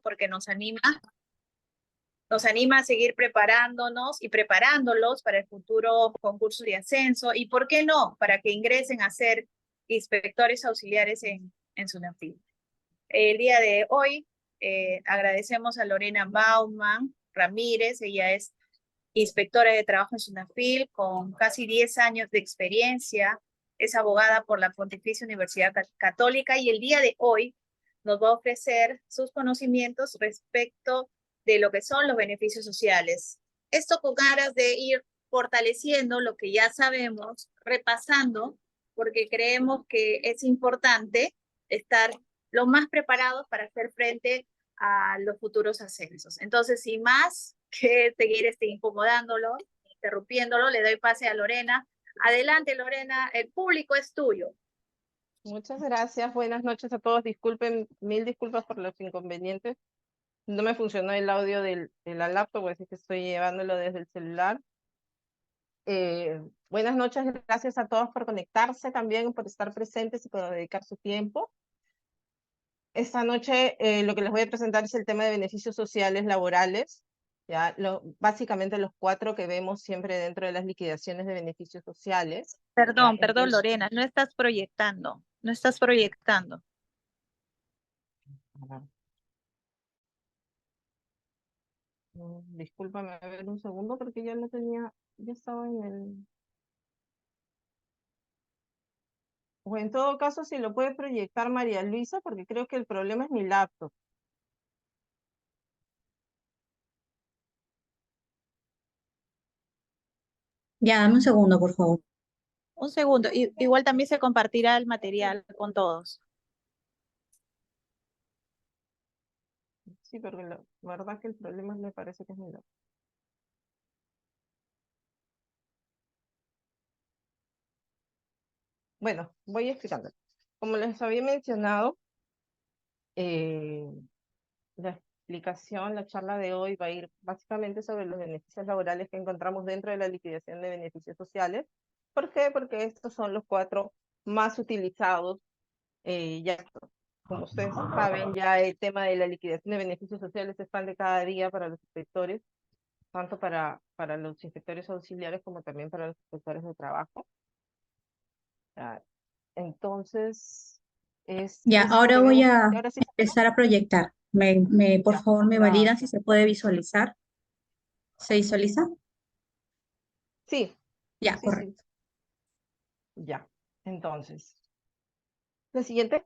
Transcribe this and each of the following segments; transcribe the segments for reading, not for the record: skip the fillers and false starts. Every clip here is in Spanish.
porque nos anima a seguir preparándonos y preparándolos para el futuro concurso de ascenso y, ¿por qué no?, para que ingresen a ser inspectores auxiliares en SUNAFIL. El día de hoy agradecemos a Lorena Bauman Ramírez. Ella es inspectora de trabajo en SUNAFIL con casi 10 años de experiencia. Es abogada por la Pontificia Universidad Católica y el día de hoy nos va a ofrecer sus conocimientos respecto de lo que son los beneficios sociales. Esto con ganas de ir fortaleciendo lo que ya sabemos, repasando, porque creemos que es importante estar lo más preparados para hacer frente a los futuros ascensos. Entonces, sin más que seguir incomodándolo, interrumpiéndolo, le doy pase a Lorena. Adelante, Lorena, el público es tuyo. Muchas gracias, buenas noches a todos. Disculpen, mil disculpas por los inconvenientes. No me funcionó el audio de la laptop, así que estoy llevándolo desde el celular. Buenas noches, gracias a todos por conectarse también, por estar presentes y por dedicar su tiempo. Esta noche lo que les voy a presentar es el tema de beneficios sociales laborales, ¿ya? Básicamente los 4 que vemos siempre dentro de las liquidaciones de beneficios sociales. Perdón, ¿Ya? perdón, Lorena, no estás proyectando, no estás proyectando. Discúlpame, a ver un segundo porque ya lo tenía, ya estaba en el... O en todo caso, si lo puede proyectar María Luisa, porque creo que el problema es mi laptop. Ya, dame un segundo, por favor. Un segundo, igual también se compartirá el material con todos. Sí, porque la verdad que el problema me parece que es mi laptop. Bueno, voy explicando. Como les había mencionado, la explicación, la charla de hoy va a ir básicamente sobre los beneficios laborales que encontramos dentro de la liquidación de beneficios sociales. ¿Por qué? Porque estos son los 4 más utilizados. Ya, como ustedes saben, ya el tema de la liquidación de beneficios sociales se expande cada día para los inspectores, tanto para los inspectores auxiliares como también para los inspectores de trabajo. Ah, entonces, Ya, ahora voy tenemos, a ahora sí, empezar a proyectar. Por ya, favor, me validan si gracias. se puede visualizar. ¿Se visualiza? Sí, Ya, sí, sí, correcto. ya. Entonces, la siguiente.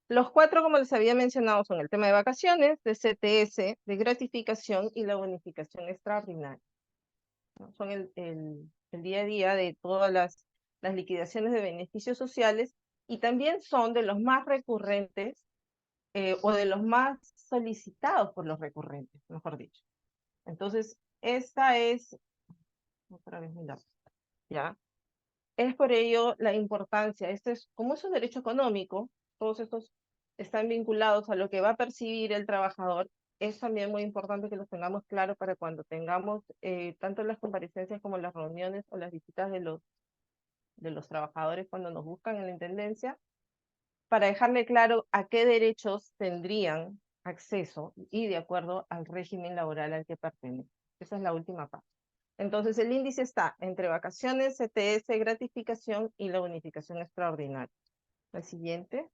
Los 4, como les había mencionado, son el tema de vacaciones, de CTS, de gratificación y la bonificación extraordinaria, ¿no? Son el día a día de todas las liquidaciones de beneficios sociales y también son de los más recurrentes o de los más solicitados por los recurrentes, mejor dicho. Entonces, esta es, otra vez mi laptop, ¿ya? Es por ello la importancia, como es un derecho económico, todos estos están vinculados a lo que va a percibir el trabajador. Es también muy importante que los tengamos claro para cuando tengamos tanto las comparecencias como las reuniones o las visitas de los trabajadores cuando nos buscan en la intendencia, para dejarle claro a qué derechos tendrían acceso y de acuerdo al régimen laboral al que pertenece. Esa es la última parte. Entonces, el índice está entre vacaciones, CTS, gratificación y la bonificación extraordinaria. La siguiente.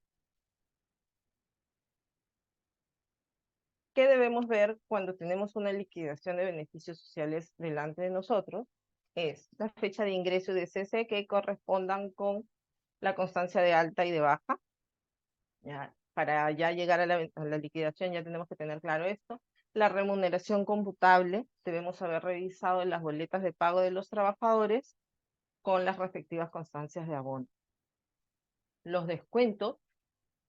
¿Qué debemos ver cuando tenemos una liquidación de beneficios sociales delante de nosotros? Es la fecha de ingreso y de cese que correspondan con la constancia de alta y de baja. Ya, para ya llegar a la liquidación ya tenemos que tener claro esto. La remuneración computable, debemos haber revisado las boletas de pago de los trabajadores con las respectivas constancias de abono. Los descuentos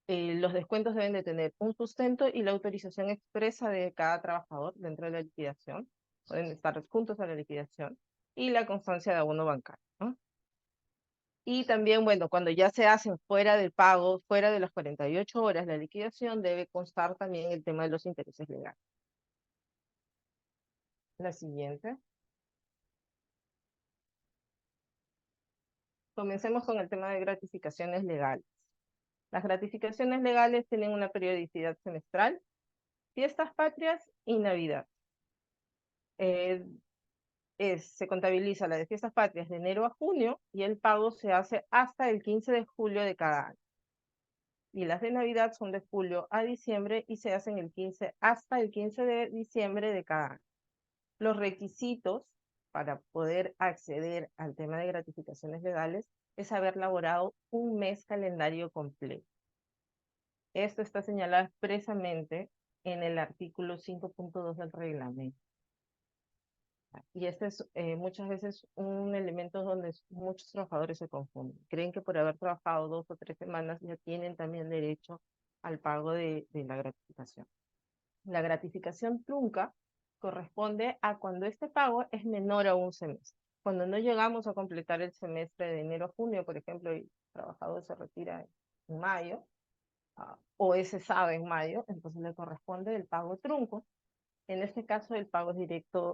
deben de tener un sustento y la autorización expresa de cada trabajador dentro de la liquidación. Pueden estar juntos a la liquidación. Y la constancia de abono bancario, ¿no? Y también, bueno, cuando ya se hacen fuera del pago, fuera de las 48 horas, la liquidación debe constar también el tema de los intereses legales. La siguiente. Comencemos con el tema de gratificaciones legales. Las gratificaciones legales tienen una periodicidad semestral Fiestas patrias y Navidad. Se contabiliza la de fiestas patrias de enero a junio y el pago se hace hasta el 15 de julio de cada año. Y las de Navidad son de julio a diciembre y se hacen hasta el 15 de diciembre de cada año. Los requisitos para poder acceder al tema de gratificaciones legales es haber laborado un mes calendario completo. Esto está señalado expresamente en el artículo 5.2 del reglamento. Y este es muchas veces un elemento donde muchos trabajadores se confunden. Creen que por haber trabajado 2 o 3 semanas ya tienen también derecho al pago de la gratificación. La gratificación trunca corresponde a cuando este pago es menor a un semestre. Cuando no llegamos a completar el semestre de enero a junio, por ejemplo, y el trabajador se retira en mayo, o ese sabe en mayo, entonces le corresponde el pago trunco. En este caso, el pago es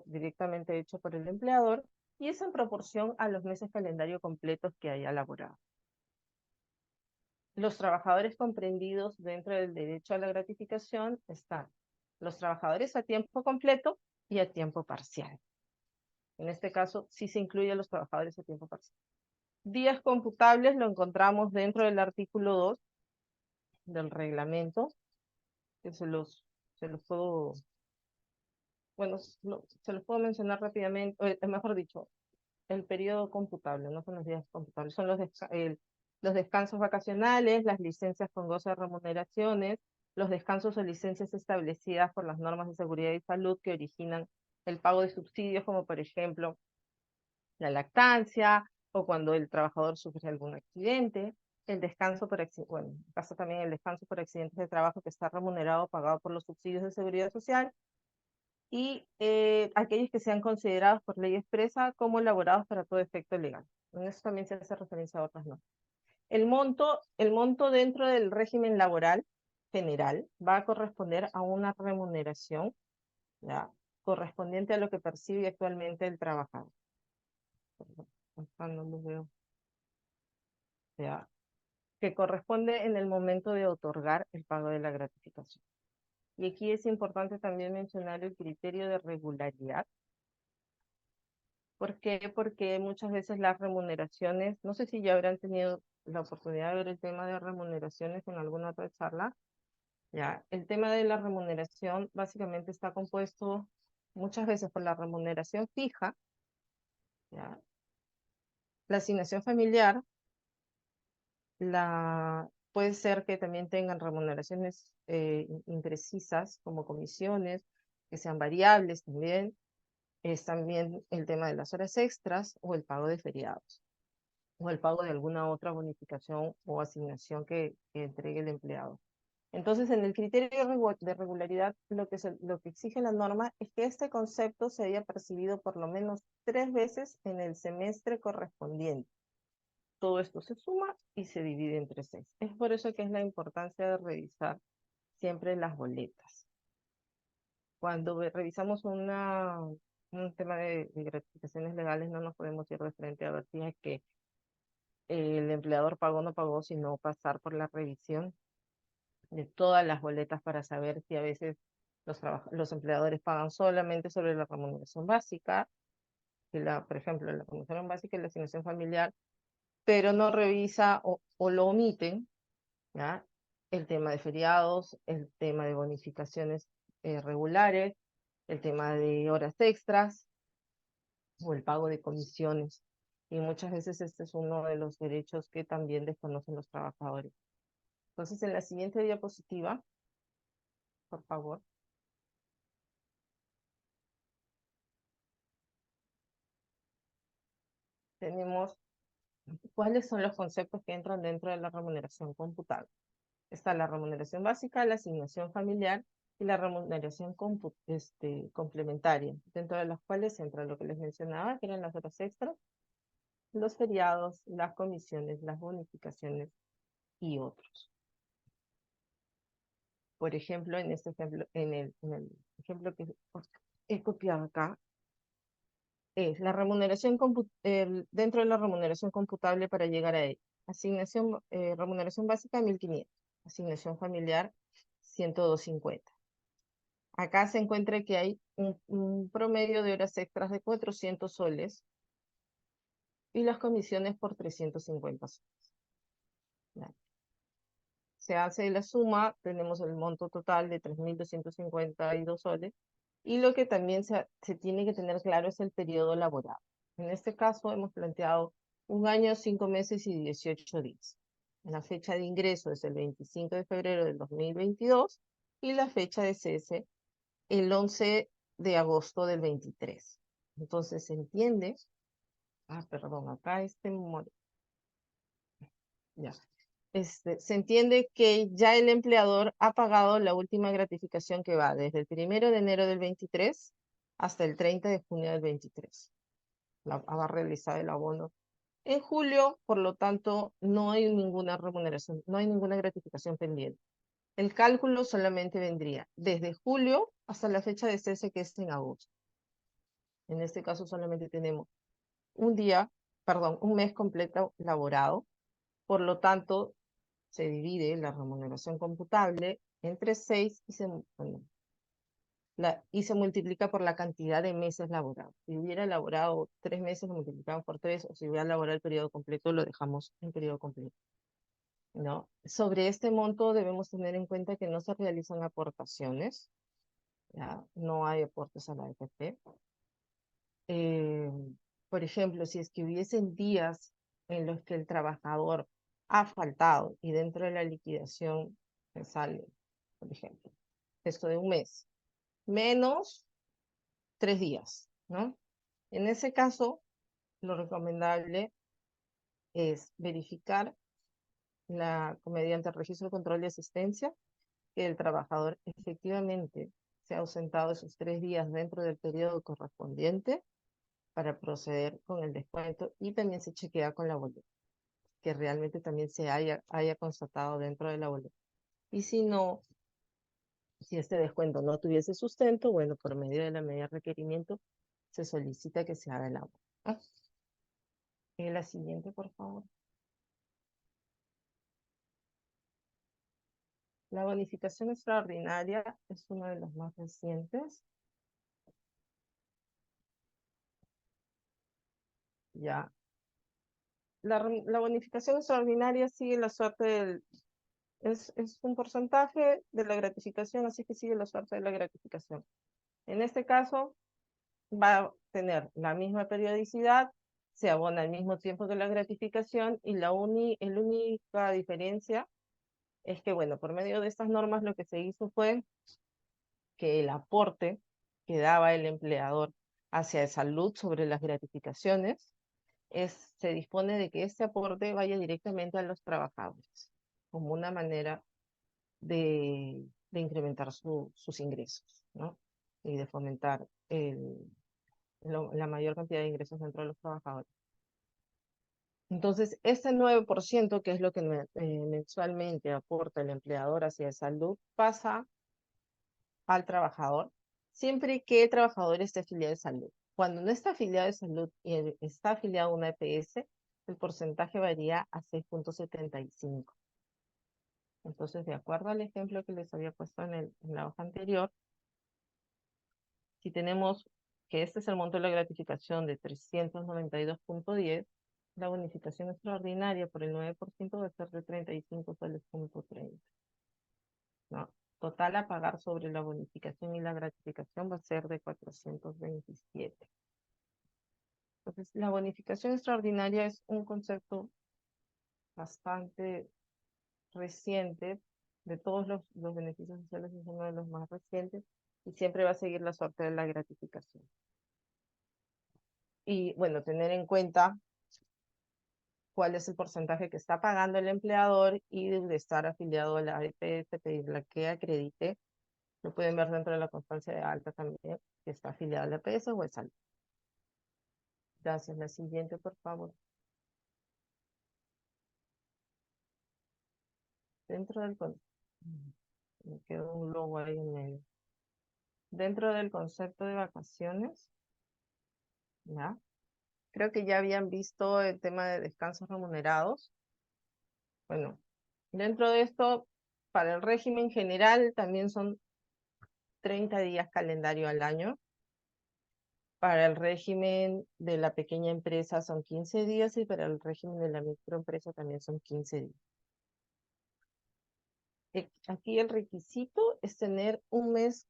directamente hecho por el empleador y es en proporción a los meses calendario completos que haya laborado. Los trabajadores comprendidos dentro del derecho a la gratificación están los trabajadores a tiempo completo y a tiempo parcial. En este caso, sí se incluye a los trabajadores a tiempo parcial. Días computables lo encontramos dentro del artículo 2 del reglamento, que se los puedo, bueno, se los puedo mencionar rápidamente, mejor dicho, el periodo computable, no son los días computables, son los descansos vacacionales, las licencias con goce de remuneraciones, los descansos o licencias establecidas por las normas de seguridad y salud que originan el pago de subsidios, como por ejemplo la lactancia o cuando el trabajador sufre algún accidente, el descanso por bueno, pasa también el descanso por accidentes de trabajo que está remunerado o pagado por los subsidios de seguridad social, y aquellos que sean considerados por ley expresa como elaborados para todo efecto legal. En eso también se hace referencia a otras normas. El monto dentro del régimen laboral general va a corresponder a una remuneración, ¿ya?, correspondiente a lo que percibe actualmente el trabajador. Acá no lo veo. ¿Ya?, que corresponde en el momento de otorgar el pago de la gratificación. Y aquí es importante también mencionar el criterio de regularidad. ¿Por qué? Porque muchas veces las remuneraciones, no sé si ya habrán tenido la oportunidad de ver el tema de remuneraciones en alguna otra charla, ya, el tema de la remuneración básicamente está compuesto muchas veces por la remuneración fija, ya, la asignación familiar, puede ser que también tengan remuneraciones imprecisas como comisiones, que sean variables también, es también el tema de las horas extras o el pago de feriados, o el pago de alguna otra bonificación o asignación que entregue el empleado. Entonces, en el criterio de regularidad, lo que exige la norma es que este concepto se haya percibido por lo menos 3 veces en el semestre correspondiente. Todo esto se suma y se divide entre 6. Es por eso que es la importancia de revisar siempre las boletas. Cuando revisamos un tema de gratificaciones legales, no nos podemos ir de frente a ver si es que el empleador pagó o no pagó, sino pasar por la revisión de todas las boletas para saber si a veces los empleadores pagan solamente sobre la remuneración básica, por ejemplo, la remuneración básica y la asignación familiar, pero no revisa o lo omiten, ¿ya?, el tema de feriados, el tema de bonificaciones regulares, el tema de horas extras o el pago de comisiones. Y muchas veces este es uno de los derechos que también desconocen los trabajadores. Entonces, en la siguiente diapositiva, por favor. Tenemos cuáles son los conceptos que entran dentro de la remuneración computable. Está la remuneración básica, la asignación familiar y la remuneración complementaria, dentro de las cuales entra lo que les mencionaba, que eran las horas extras, los feriados, las comisiones, las bonificaciones y otros. Por ejemplo, en este ejemplo, en el ejemplo que he copiado acá, es la remuneración dentro de la remuneración computable para llegar a ella. Remuneración básica 1.500, asignación familiar 102.50. acá se encuentra que hay un promedio de horas extras de 400 soles y las comisiones por 350 soles. ¿Ya? Se hace la suma, tenemos el monto total de 3.252 soles, y lo que también se tiene que tener claro es el periodo laboral. En este caso hemos planteado 1 año, 5 meses y 18 días. La fecha de ingreso es el 25 de febrero del 2022 y la fecha de cese el 11 de agosto del 23. Entonces se entiende, perdón, acá ya. Se entiende que ya el empleador ha pagado la última gratificación que va desde el 1 de enero del 23 hasta el 30 de junio del 23. Va a realizar el abono. En julio, por lo tanto, no hay ninguna remuneración, no hay ninguna gratificación pendiente. El cálculo solamente vendría desde julio hasta la fecha de cese, que es en agosto. En este caso solamente tenemos un mes completo laborado. Por lo tanto, se divide la remuneración computable entre 6 y se multiplica por la cantidad de meses laborados. Si hubiera laborado 3 meses, lo multiplicamos por 3, o si hubiera laborado el periodo completo, lo dejamos en periodo completo, ¿no? Sobre este monto debemos tener en cuenta que no se realizan aportaciones, ¿ya? No hay aportes a la AFP. Eh, por ejemplo, si es que hubiesen días en los que el trabajador ha faltado y dentro de la liquidación me sale, por ejemplo, esto de un mes, menos 3 días, ¿no? En ese caso, lo recomendable es verificar mediante el registro de control y asistencia que el trabajador efectivamente se ha ausentado esos 3 días dentro del periodo correspondiente para proceder con el descuento, y también se chequea con la boleta, que realmente también se haya constatado dentro de la boleta. Y si no, si este descuento no tuviese sustento, bueno, por medio de la medida de requerimiento, se solicita que se haga el abono. La siguiente, por favor. La bonificación extraordinaria es uno de los más recientes. Ya. La bonificación extraordinaria sigue la suerte es un porcentaje de la gratificación, así que sigue la suerte de la gratificación. En este caso, va a tener la misma periodicidad, se abona al mismo tiempo que la gratificación, y la única diferencia es que, bueno, por medio de estas normas lo que se hizo fue que el aporte que daba el empleador hacia salud sobre las gratificaciones, se dispone de que este aporte vaya directamente a los trabajadores, como una manera de incrementar sus ingresos, ¿no? Y de fomentar la mayor cantidad de ingresos dentro de los trabajadores. Entonces, este 9%, que es lo que mensualmente aporta el empleador hacia salud, pasa al trabajador, siempre que el trabajador esté afiliado de salud. Cuando no está afiliado de salud y está afiliado a una EPS, el porcentaje varía a 6.75. Entonces, de acuerdo al ejemplo que les había puesto en la hoja anterior, si tenemos que este es el monto de la gratificación de 392.10, la bonificación extraordinaria por el 9% va a ser de 35.30 soles, ¿no? Total a pagar sobre la bonificación y la gratificación va a ser de 427. Entonces, la bonificación extraordinaria es un concepto bastante reciente. De todos los beneficios sociales, es uno de los más recientes, y siempre va a seguir la suerte de la gratificación. Y bueno, tener en cuenta cuál es el porcentaje que está pagando el empleador, y de estar afiliado a la EPS, pedirle que acredite. Lo pueden ver dentro de la constancia de alta también, que está afiliada a la EPS o es alta. Gracias. La siguiente, por favor. Dentro del me quedó un logo ahí en medio. Dentro del concepto de vacaciones, ¿ya? Creo que ya habían visto el tema de descansos remunerados. Bueno, dentro de esto, para el régimen general también son 30 días calendario al año. Para el régimen de la pequeña empresa son 15 días y para el régimen de la microempresa también son 15 días. Aquí el requisito es tener un mes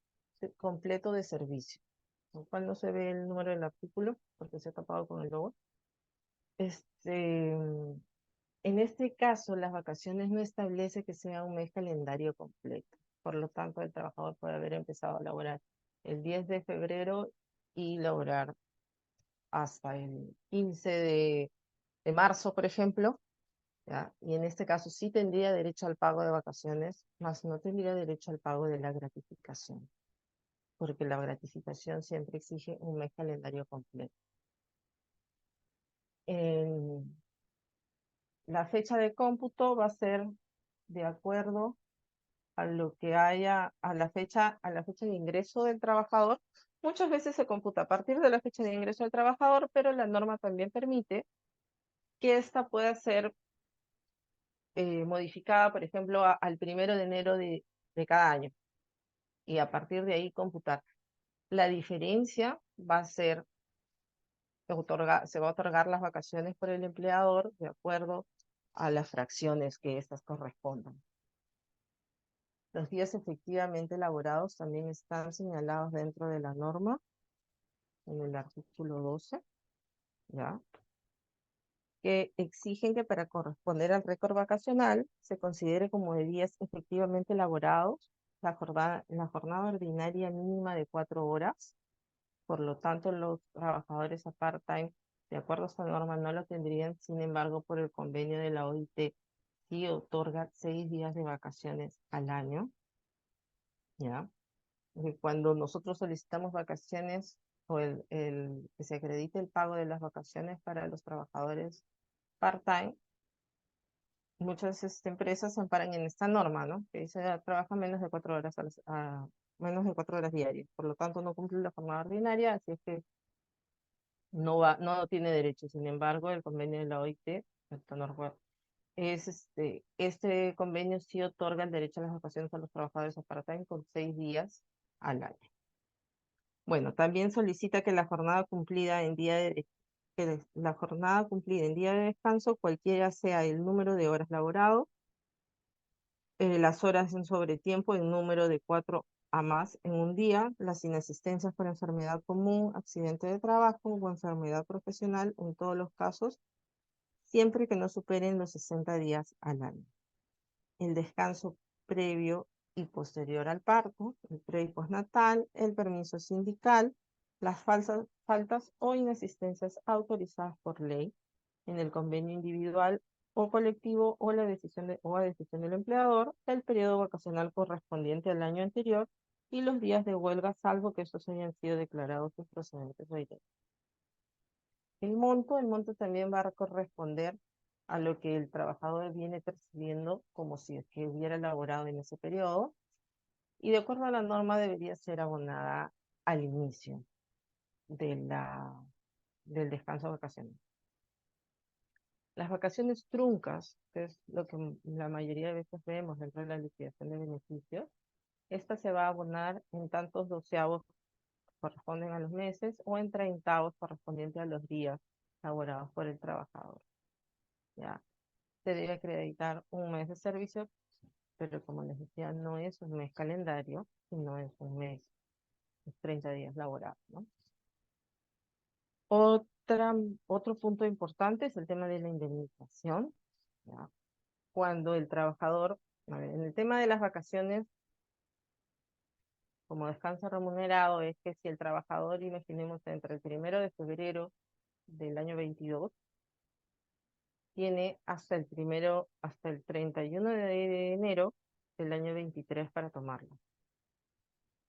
completo de servicio, lo cual no se ve el número del artículo porque se ha tapado con el logo. En este caso, las vacaciones no establece que sea un mes calendario completo. Por lo tanto, el trabajador puede haber empezado a laborar el 10 de febrero y laborar hasta el 15 de marzo, por ejemplo, ¿ya? Y en este caso sí tendría derecho al pago de vacaciones, más no tendría derecho al pago de la gratificación, porque la gratificación siempre exige un mes calendario completo. La fecha de cómputo va a ser de acuerdo a lo que haya, a la fecha de ingreso del trabajador. Muchas veces se computa a partir de la fecha de ingreso del trabajador, pero la norma también permite que esta pueda ser modificada, por ejemplo, al 1 de enero de cada año, y a partir de ahí computar. La diferencia va a ser, se va a otorgar las vacaciones por el empleador de acuerdo a las fracciones que éstas correspondan. Los días efectivamente elaborados también están señalados dentro de la norma, en el artículo 12, ¿ya? Que exigen que para corresponder al récord vacacional se considere como de días efectivamente elaborados la jornada ordinaria mínima de 4 horas. Por lo tanto, los trabajadores a part-time, de acuerdo a esta norma, no lo tendrían. Sin embargo, por el convenio de la OIT, sí otorga 6 días de vacaciones al año, ¿ya? Cuando nosotros solicitamos vacaciones o que se acredite el pago de las vacaciones para los trabajadores part-time, muchas empresas se amparan en esta norma, ¿no? Que dice trabaja menos de 4 horas menos de 4 horas diarias. Por lo tanto, no cumple la jornada ordinaria, así es que no tiene derecho. Sin embargo, el convenio de la OIT, este convenio sí otorga el derecho a las vacaciones a los trabajadores a part-time con 6 días al año. Bueno, también solicita que la jornada cumplida en día de descanso, cualquiera sea el número de horas laborado, las horas en sobretiempo en número de 4 a más en un día, las inasistencias por enfermedad común, accidente de trabajo o enfermedad profesional en todos los casos, siempre que no superen los 60 días al año. El descanso previo y posterior al parto, el pre y postnatal, el permiso sindical, las faltas o inasistencias autorizadas por ley en el convenio individual o colectivo o a decisión del empleador, el periodo vacacional correspondiente al año anterior y los días de huelga, salvo que estos hayan sido declarados improcedentes o ilegales. El monto también va a corresponder a lo que el trabajador viene percibiendo como si es que hubiera laborado en ese periodo, y de acuerdo a la norma debería ser abonada al inicio del descanso vacacional. Las vacaciones truncas, que es lo que la mayoría de veces vemos dentro de la liquidación de beneficios, esta se va a abonar en tantos doceavos corresponden a los meses o en treintavos correspondientes a los días laborados por el trabajador. ¿Ya? Se debe acreditar un mes de servicio, pero como les decía, no es un mes calendario, sino es un mes, es 30 días laborados, ¿no? Otro punto importante es el tema de la indemnización, ¿ya? Cuando el trabajador, en el tema de las vacaciones, como descanso remunerado, es que si el trabajador, imaginemos, entre el 1 de febrero del año 22, tiene hasta el 31 de enero del año 23 para tomarlo.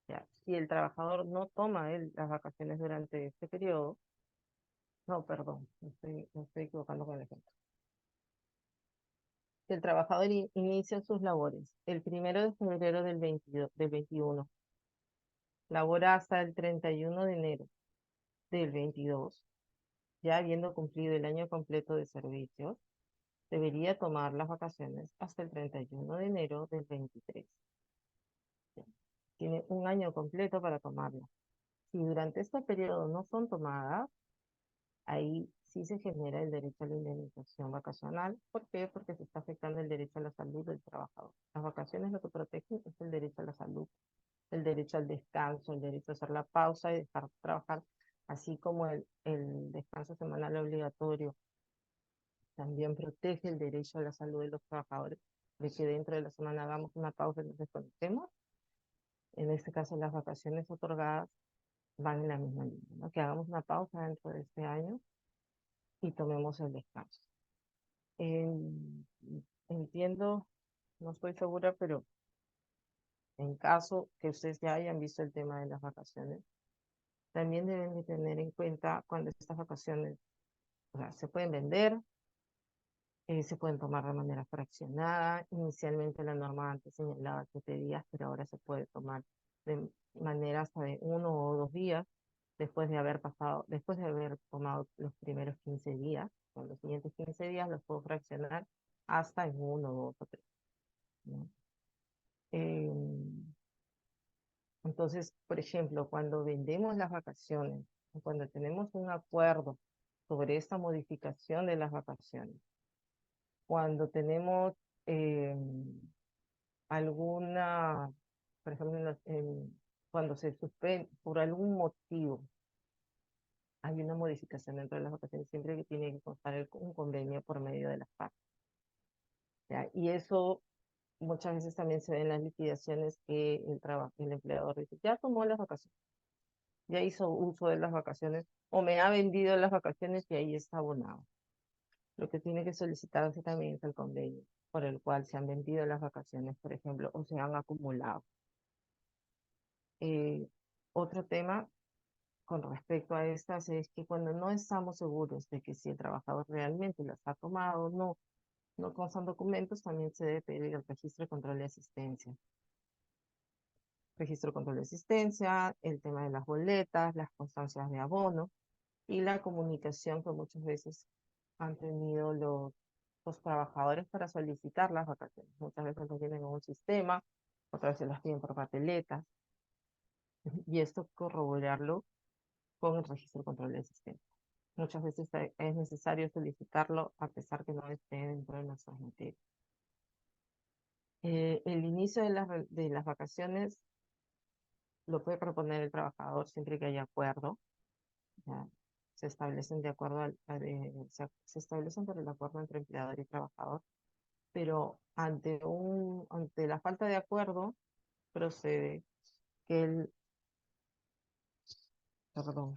¿Ya? Si el trabajador no toma las vacaciones durante este periodo, no, perdón, me estoy equivocando con el ejemplo. Si el trabajador inicia sus labores el 1 de febrero del 21, labora hasta el 31 de enero del 22, ya habiendo cumplido el año completo de servicios, debería tomar las vacaciones hasta el 31 de enero del 23. tiene un año completo para tomarlas. Si durante este periodo no son tomadas, ahí sí se genera el derecho a la indemnización vacacional. ¿Por qué? Porque se está afectando el derecho a la salud del trabajador. Las vacaciones lo que protegen es el derecho a la salud, el derecho al descanso, el derecho a hacer la pausa y dejar de trabajar, así como el descanso semanal obligatorio. También protege el derecho a la salud de los trabajadores, de que dentro de la semana hagamos una pausa y nos desconectemos. En este caso, las vacaciones otorgadas van en la misma línea, ¿no? Que hagamos una pausa dentro de este año y tomemos el descanso. Entiendo, no estoy segura, pero en caso que ustedes ya hayan visto el tema de las vacaciones, también deben de tener en cuenta cuando estas vacaciones, o sea, se pueden vender, se pueden tomar de manera fraccionada. Inicialmente la norma antes señalaba 7 días, pero ahora se puede tomar de manera hasta de 1 o 2 días después de haber tomado los primeros 15 días. Con los siguientes 15 días los puedo fraccionar hasta en 1, 2 o 3, ¿no? Entonces, por ejemplo, cuando vendemos las vacaciones, o cuando tenemos un acuerdo sobre esta modificación de las vacaciones, cuando tenemos eh, alguna, por ejemplo, cuando se suspende por algún motivo, hay una modificación dentro de las vacaciones, siempre que tiene que constar un convenio por medio de las partes, ¿ya? Y eso muchas veces también se ve en las liquidaciones que el empleador dice, ya tomó las vacaciones, ya hizo uso de las vacaciones, o me ha vendido las vacaciones y ahí está abonado. Lo que tiene que solicitarse también es el convenio por el cual se han vendido las vacaciones, por ejemplo, o se han acumulado. Eh, Otro tema con respecto a estas es que cuando no estamos seguros de que si el trabajador realmente las ha tomado o no, no constan documentos, también se debe pedir el registro de control de asistencia. Registro de control de asistencia, el tema de las boletas, las constancias de abono y la comunicación que muchas veces han tenido los trabajadores para solicitar las vacaciones. Muchas veces lo tienen en un sistema, otras veces las piden por papeletas, y esto corroborarlo con el registro de control de asistencia. Muchas veces es necesario solicitarlo a pesar que no esté dentro de nuestras materias. El inicio de las vacaciones lo puede proponer el trabajador siempre que haya acuerdo. ¿Ya? Se establecen de acuerdo se establecen por el acuerdo entre empleador y trabajador, pero ante la falta de acuerdo procede que perdón,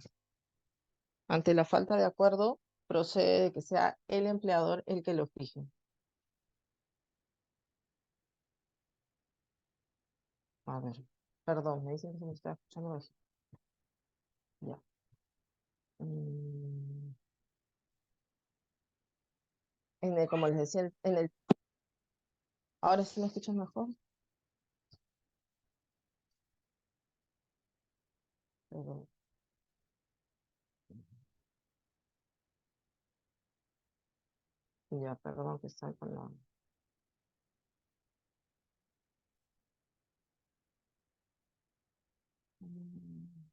ante la falta de acuerdo procede que sea el empleador el que lo fije. A ver, perdón, me dicen que se me está escuchando así. Ya. Mm, como les decía, ahora sí me escuchan mejor. Perdón. Ya, perdón que está con la... Mm,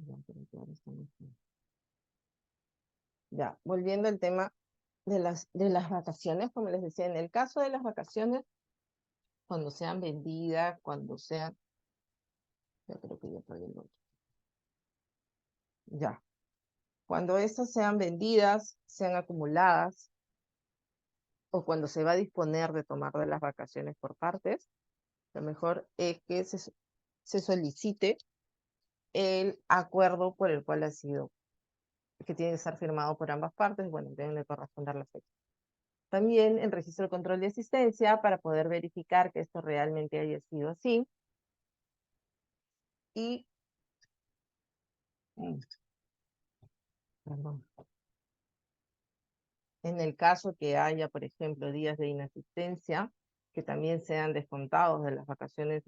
ya, pero que ahora está mejor. Ya, volviendo al tema de las vacaciones, como les decía, en el caso de las vacaciones, cuando sean vendidas, cuando sean, ya creo que ya estoy en otro. Ya, cuando estas sean vendidas, sean acumuladas, o cuando se va a disponer de tomar de las vacaciones por partes, lo mejor es que se solicite el acuerdo por el cual ha sido, que tiene que estar firmado por ambas partes, bueno, deben de corresponder las fechas. También el registro de control de asistencia para poder verificar que esto realmente haya sido así. Y, perdón, en el caso que haya, por ejemplo, días de inasistencia, que también sean descontados de las vacaciones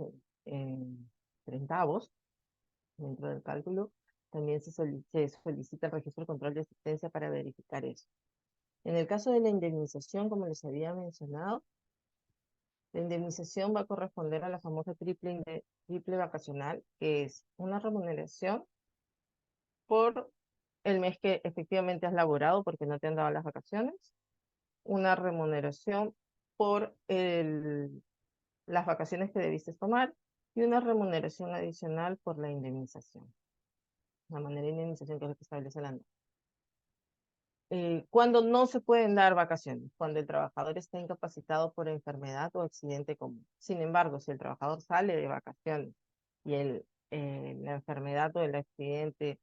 en centavos dentro del cálculo, también se solicita el registro de control de asistencia para verificar eso. En el caso de la indemnización, como les había mencionado, la indemnización va a corresponder a la famosa triple vacacional, que es una remuneración por el mes que efectivamente has laborado porque no te han dado las vacaciones, una remuneración por las vacaciones que debiste tomar y una remuneración adicional por la indemnización. La manera de indemnización que es lo que establece la norma. Cuando no se pueden dar vacaciones, cuando el trabajador está incapacitado por enfermedad o accidente común. Sin embargo, si el trabajador sale de vacaciones y la enfermedad o el accidente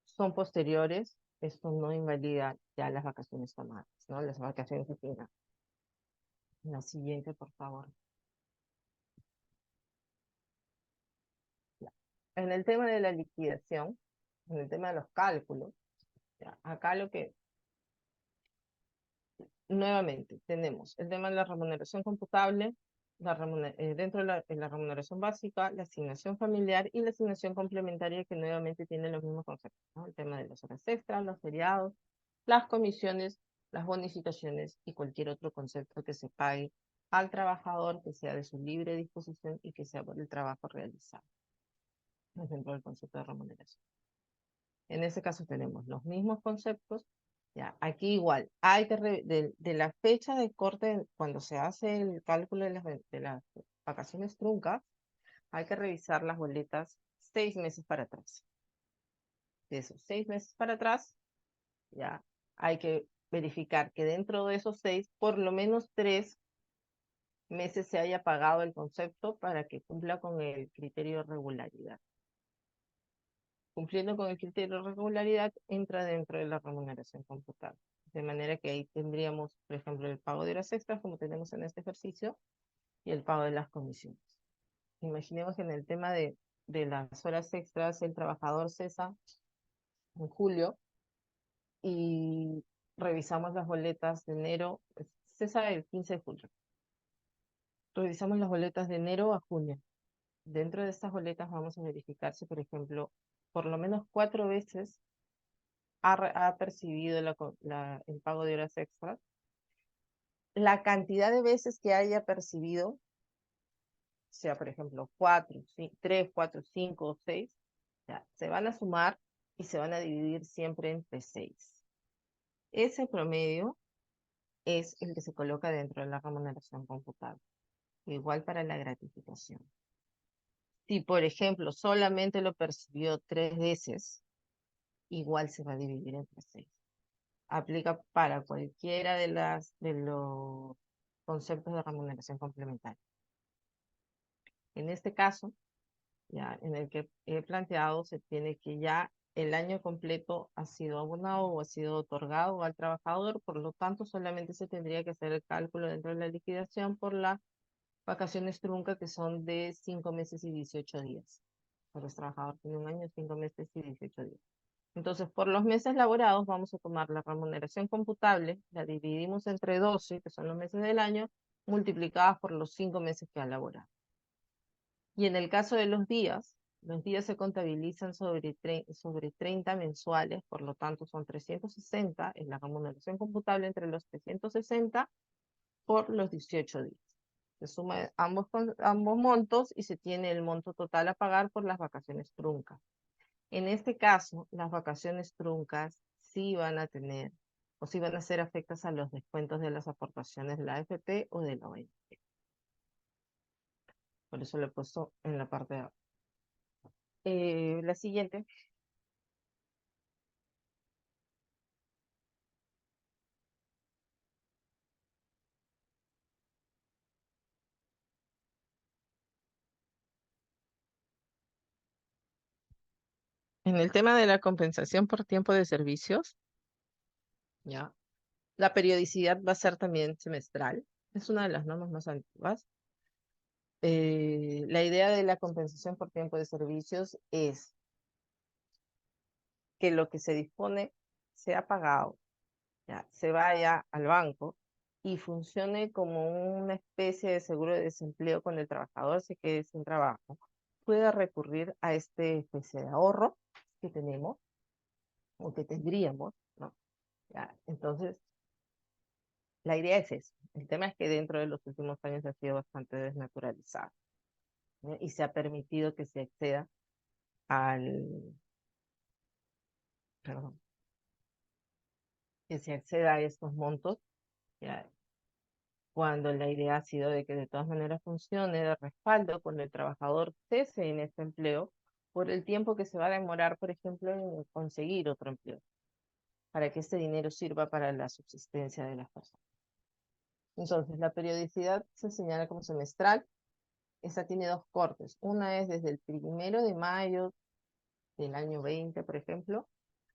son posteriores, esto no invalida ya las vacaciones tomadas, ¿no? Las vacaciones que tengan. La siguiente, por favor. Ya. En el tema de la liquidación, en el tema de los cálculos, ya, acá lo que nuevamente tenemos el tema de la remuneración computable, dentro de la remuneración básica, la asignación familiar y la asignación complementaria que nuevamente tienen los mismos conceptos, ¿no? El tema de las horas extras, los feriados, las comisiones, las bonificaciones y cualquier otro concepto que se pague al trabajador que sea de su libre disposición y que sea por el trabajo realizado dentro del concepto de remuneración. En ese caso tenemos los mismos conceptos. Ya, aquí igual, hay que de la fecha de corte, cuando se hace el cálculo de las vacaciones truncas, hay que revisar las boletas 6 meses para atrás. De esos 6 meses para atrás, ya hay que verificar que dentro de esos 6, por lo menos 3 meses se haya pagado el concepto para que cumpla con el criterio de regularidad. Cumpliendo con el criterio de regularidad, entra dentro de la remuneración computable. De manera que ahí tendríamos, por ejemplo, el pago de horas extras, como tenemos en este ejercicio, y el pago de las comisiones. Imaginemos que en el tema de las horas extras, el trabajador cesa en julio y revisamos las boletas de enero, cesa el 15 de julio. Revisamos las boletas de enero a junio. Dentro de estas boletas vamos a verificar si, por ejemplo, por lo menos 4 veces ha percibido el pago de horas extras. La cantidad de veces que haya percibido, sea por ejemplo 4, 3, 4, 5 o 6, ya, se van a sumar y se van a dividir siempre entre 6. Ese promedio es el que se coloca dentro de la remuneración computable. Igual para la gratificación. Si, por ejemplo, solamente lo percibió 3 veces, igual se va a dividir entre 6. Aplica para cualquiera de los conceptos de remuneración complementaria. En este caso, ya en el que he planteado, se tiene que ya el año completo ha sido abonado o ha sido otorgado al trabajador, por lo tanto solamente se tendría que hacer el cálculo dentro de la liquidación por las vacaciones trunca, que son de 5 meses y 18 días. Para los trabajadores tiene un año, 5 meses y 18 días. Entonces, por los meses laborados vamos a tomar la remuneración computable, la dividimos entre 12, que son los meses del año, multiplicadas por los 5 meses que ha laborado. Y en el caso de los días se contabilizan sobre 30 mensuales, por lo tanto son 360, es la remuneración computable entre los 360 por los 18 días. Se suma ambos montos y se tiene el monto total a pagar por las vacaciones truncas. En este caso, las vacaciones truncas sí van a tener o sí van a ser afectas a los descuentos de las aportaciones de la AFP o de la ONP. Por eso lo he puesto en la parte de abajo. La siguiente. En el tema de la compensación por tiempo de servicios, ya, la periodicidad va a ser también semestral. Es una de las normas más antiguas. La idea de la compensación por tiempo de servicios es que lo que se dispone sea pagado, ya, se vaya al banco y funcione como una especie de seguro de desempleo cuando el trabajador se quede sin trabajo. Pueda recurrir a esta especie de ahorro que tenemos o que tendríamos, ¿no? ¿ya? Entonces, la idea es eso. El tema es que dentro de los últimos años ha sido bastante desnaturalizado, ¿no? Y se ha permitido que se acceda al, perdón, que se acceda a estos montos, ¿ya? Cuando la idea ha sido de que de todas maneras funcione de respaldo cuando el trabajador cese en este empleo por el tiempo que se va a demorar, por ejemplo, en conseguir otro empleo, para que este dinero sirva para la subsistencia de las personas. Entonces, la periodicidad se señala como semestral. Esta tiene dos cortes. Una es desde el 1 de mayo del año 20, por ejemplo,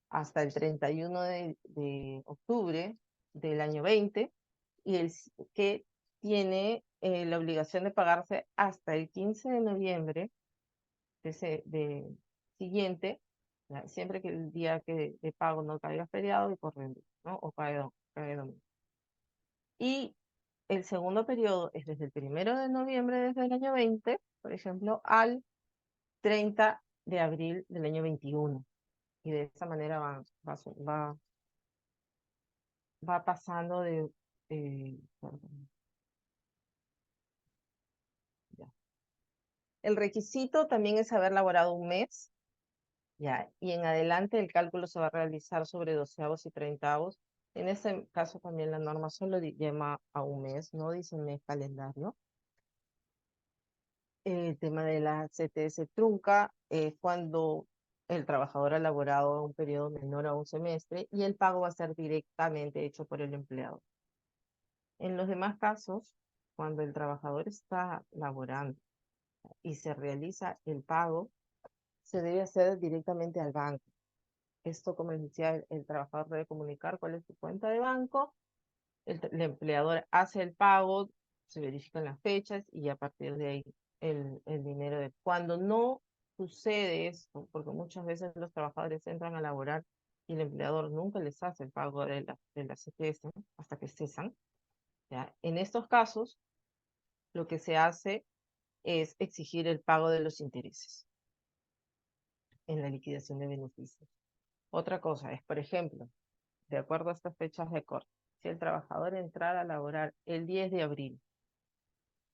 hasta el 31 de octubre del año 20, y el que tiene la obligación de pagarse hasta el 15 de noviembre de siguiente, ¿ya? Siempre que el día de pago no caiga feriado y corriente, ¿no? O caiga domingo. Y el segundo periodo es desde el 1 de noviembre desde el año 20, por ejemplo, al 30 de abril del año 21. Y de esa manera va pasando perdón, ya. El requisito también es haber laborado un mes, ya, y en adelante el cálculo se va a realizar sobre doceavos y treintavos. En ese caso también la norma solo llama a un mes, no dice mes calendario. El tema de la CTS trunca es cuando el trabajador ha laborado un periodo menor a un semestre y el pago va a ser directamente hecho por el empleado. En los demás casos, cuando el trabajador está laborando y se realiza el pago, se debe hacer directamente al banco. Esto, como les decía, el trabajador debe comunicar cuál es su cuenta de banco, el empleador hace el pago, se verifican las fechas y a partir de ahí el dinero de... Cuando no sucede esto, porque muchas veces los trabajadores entran a laborar y el empleador nunca les hace el pago de la CTS, ¿no? Hasta que cesan, ¿ya? En estos casos, lo que se hace es exigir el pago de los intereses en la liquidación de beneficios. Otra cosa es, por ejemplo, de acuerdo a estas fechas de corte, si el trabajador entrara a laborar el 10 de abril,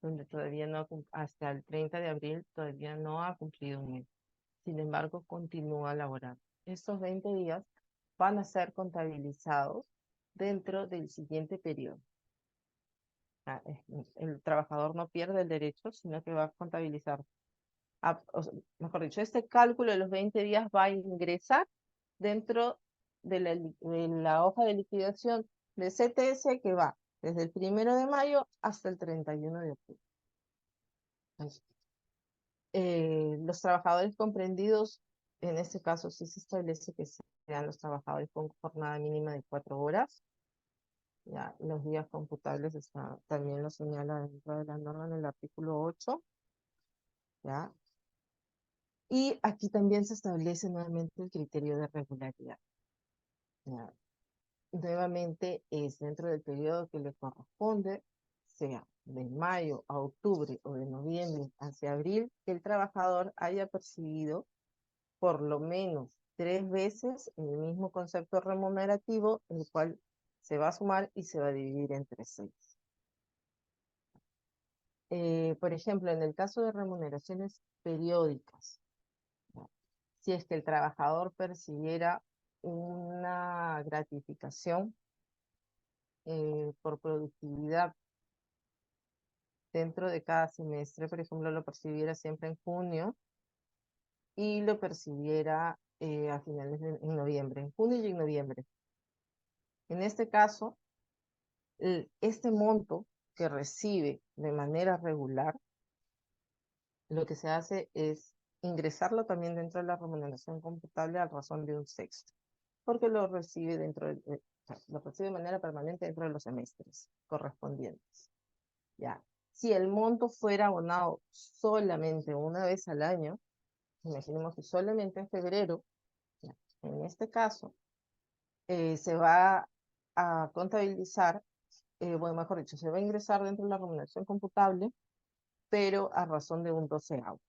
donde todavía no hasta el 30 de abril todavía no ha cumplido un mes, sin embargo continúa laborando. Estos 20 días van a ser contabilizados dentro del siguiente periodo. El trabajador no pierde el derecho, sino que va a contabilizar. Mejor dicho, este cálculo de los 20 días va a ingresar dentro de la hoja de liquidación de CTS que va desde el 1 de mayo hasta el 31 de octubre. Entonces, los trabajadores comprendidos, en este caso sí se establece que sean los trabajadores con jornada mínima de 4 horas. Ya, los días computables también lo señala dentro de la norma en el artículo 8. ¿Ya? Y aquí también se establece nuevamente el criterio de regularidad. ¿Ya? Nuevamente es dentro del periodo que le corresponde, sea de mayo a octubre o de noviembre hacia abril, que el trabajador haya percibido por lo menos 3 veces el mismo concepto remunerativo, el cual se va a sumar y se va a dividir entre 6. Por ejemplo, en el caso de remuneraciones periódicas, ¿no? Si es que el trabajador percibiera una gratificación por productividad dentro de cada semestre, por ejemplo, lo percibiera siempre en junio y lo percibiera a finales en noviembre, en junio y en noviembre. En este caso, este monto que recibe de manera regular, lo que se hace es ingresarlo también dentro de la remuneración computable a razón de un sexto, porque lo recibe lo recibe de manera permanente dentro de los semestres correspondientes. Ya. Si el monto fuera abonado solamente una vez al año, imaginemos que solamente en febrero, ya, en este caso, se va a contabilizar, bueno, mejor dicho, se va a ingresar dentro de la remuneración computable, pero a razón de un doceavo.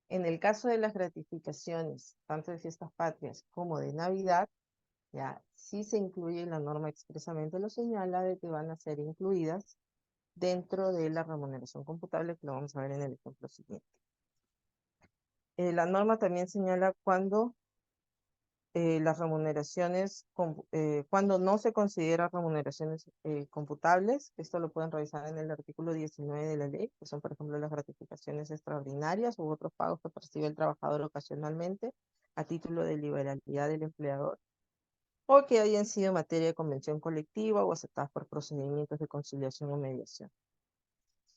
En el caso de las gratificaciones, tanto de fiestas patrias como de Navidad, Ya, si se incluye, la norma expresamente lo señala, de que van a ser incluidas dentro de la remuneración computable, que lo vamos a ver en el ejemplo siguiente. La norma también señala cuando las remuneraciones, cuando no se considera remuneraciones computables. Esto lo pueden revisar en el artículo 19 de la ley, que son, por ejemplo, las gratificaciones extraordinarias u otros pagos que percibe el trabajador ocasionalmente a título de liberalidad del empleador, o que hayan sido materia de convención colectiva o aceptadas por procedimientos de conciliación o mediación.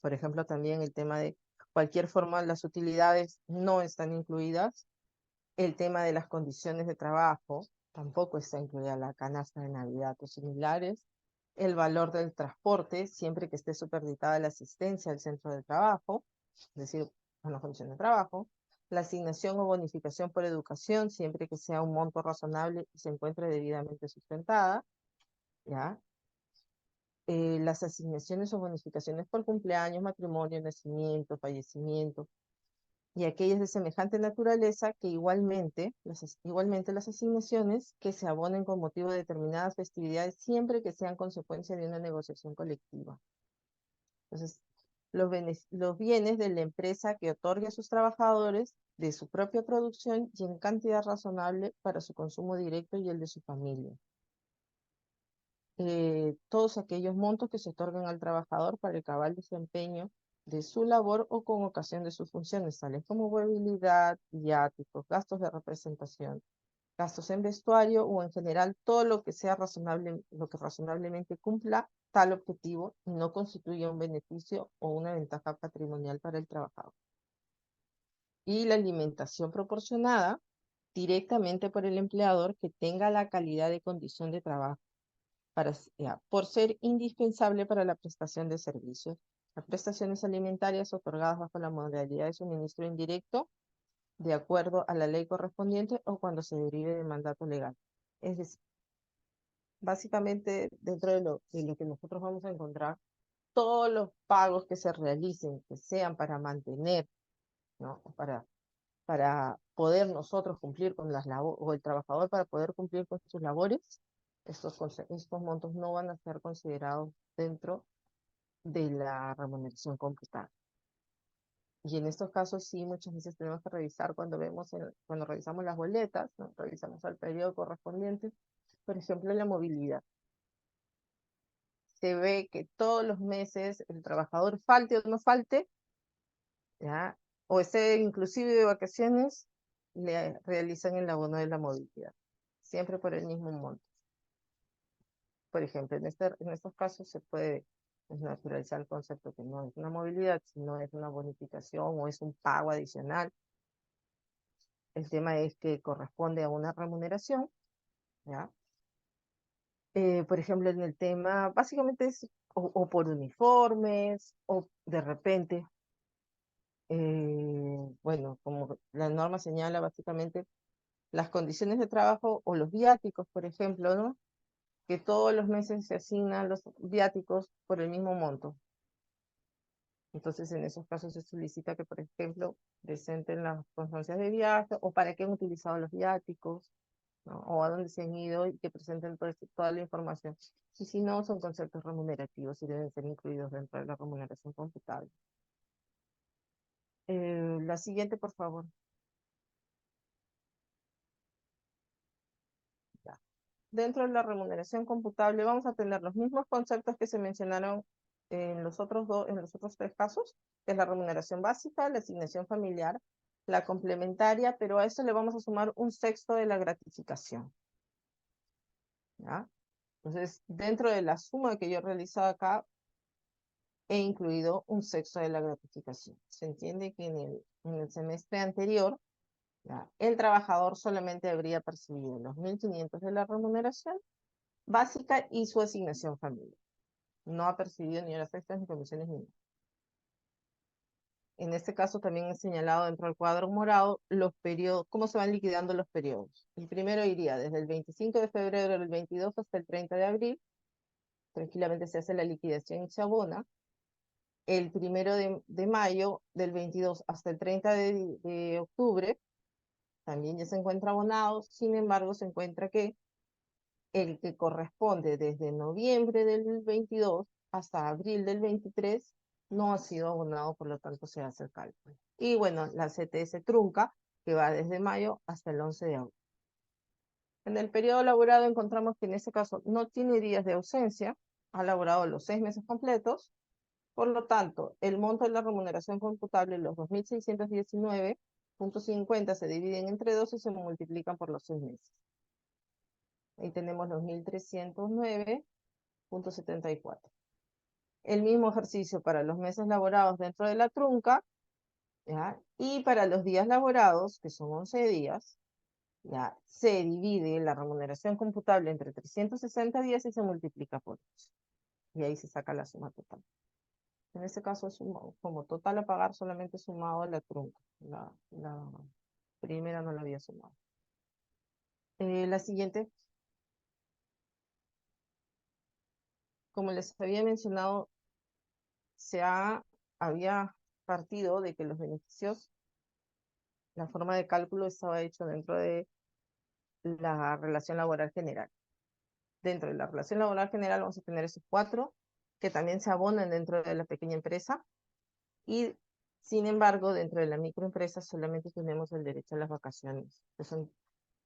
Por ejemplo, también el tema de cualquier forma, las utilidades no están incluidas. El tema de las condiciones de trabajo tampoco está incluida, la canasta de Navidad o similares. El valor del transporte, siempre que esté superditada la asistencia al centro de trabajo, es decir, una condición de trabajo. La asignación o bonificación por educación, siempre que sea un monto razonable y se encuentre debidamente sustentada, ¿ya? Las asignaciones o bonificaciones por cumpleaños, matrimonio, nacimiento, fallecimiento, y aquellas de semejante naturaleza que igualmente las asignaciones que se abonen con motivo de determinadas festividades, siempre que sean consecuencia de una negociación colectiva. Entonces, los bienes de la empresa que otorgue a sus trabajadores de su propia producción y en cantidad razonable para su consumo directo y el de su familia. Todos aquellos montos que se otorgan al trabajador para el cabal desempeño de su labor o con ocasión de sus funciones, tales como movilidad, viáticos, gastos de representación, gastos en vestuario o en general todo lo que sea razonable, lo que razonablemente cumpla tal objetivo y no constituya un beneficio o una ventaja patrimonial para el trabajador. Y la alimentación proporcionada directamente por el empleador que tenga la calidad de condición de trabajo por ser indispensable para la prestación de servicios. Las prestaciones alimentarias otorgadas bajo la modalidad de suministro indirecto, de acuerdo a la ley correspondiente o cuando se derive de mandato legal. Es decir, básicamente dentro de lo que nosotros vamos a encontrar, todos los pagos que se realicen, que sean para mantener, ¿no? Para poder nosotros cumplir con las labores, o el trabajador para poder cumplir con sus labores, estos montos no van a ser considerados dentro de la remuneración computada. Y en estos casos sí, muchas veces tenemos que revisar cuando revisamos las boletas, ¿no? Revisamos el periodo correspondiente, por ejemplo, la movilidad. Se ve que todos los meses el trabajador, falte o no falte, ¿ya? O esté inclusive de vacaciones, le realizan el abono de la movilidad, siempre por el mismo monto. Por ejemplo, en estos casos se puede naturalizar el concepto que no es una movilidad, sino es una bonificación o es un pago adicional. El tema es que corresponde a una remuneración, ¿ya? Por ejemplo, en el tema, básicamente es o por uniformes, o de repente, bueno, como la norma señala, básicamente las condiciones de trabajo o los viáticos, por ejemplo, ¿no? Que todos los meses se asignan los viáticos por el mismo monto. Entonces, en esos casos se solicita que, por ejemplo, presenten las constancias de viaje o para qué han utilizado los viáticos, ¿no? O a dónde se han ido y que presenten toda la información. Y si no, son conceptos remunerativos y deben ser incluidos dentro de la remuneración computable. La siguiente, por favor. Ya. Dentro de la remuneración computable vamos a tener los mismos conceptos que se mencionaron en los otros tres casos, que es la remuneración básica, la asignación familiar, la complementaria, pero a eso le vamos a sumar un sexto de la gratificación. ¿Ya? Entonces, dentro de la suma que yo he realizado acá, he incluido un sexto de la gratificación. Se entiende que en el semestre anterior, ¿ya? El trabajador solamente habría percibido los 1.500 de la remuneración básica y su asignación familiar. No ha percibido ni horas extras, ni comisiones, ni nada. En este caso también he señalado dentro del cuadro morado los periodos, cómo se van liquidando los periodos. El primero iría desde el 25 de febrero del 22 hasta el 30 de abril. Tranquilamente se hace la liquidación y se abona. El 1 de mayo del 22 hasta el 30 de octubre también ya se encuentra abonado. Sin embargo, se encuentra que el que corresponde desde noviembre del 22 hasta abril del 23 no ha sido abonado, por lo tanto se hace el cálculo. Y bueno, la CTS trunca, que va desde mayo hasta el 11 de abril. En el periodo laborado encontramos que en este caso no tiene días de ausencia, ha laborado los 6 meses completos, por lo tanto, el monto de la remuneración computable, los 2.619.50 se dividen entre 12 y se multiplican por los 6 meses. Ahí tenemos los 1.309.74. El mismo ejercicio para los meses laborados dentro de la trunca, ¿ya? Y para los días laborados, que son 11 días, ¿ya? Se divide la remuneración computable entre 360 días y se multiplica por 8. Y ahí se saca la suma total. En este caso, como total a pagar, solamente sumado a la trunca. La primera no la había sumado. La siguiente. Como les había mencionado, había partido de que los beneficios, la forma de cálculo estaba hecho dentro de la relación laboral general. Dentro de la relación laboral general vamos a tener esos 4 que también se abonan dentro de la pequeña empresa y sin embargo dentro de la microempresa solamente tenemos el derecho a las vacaciones, que son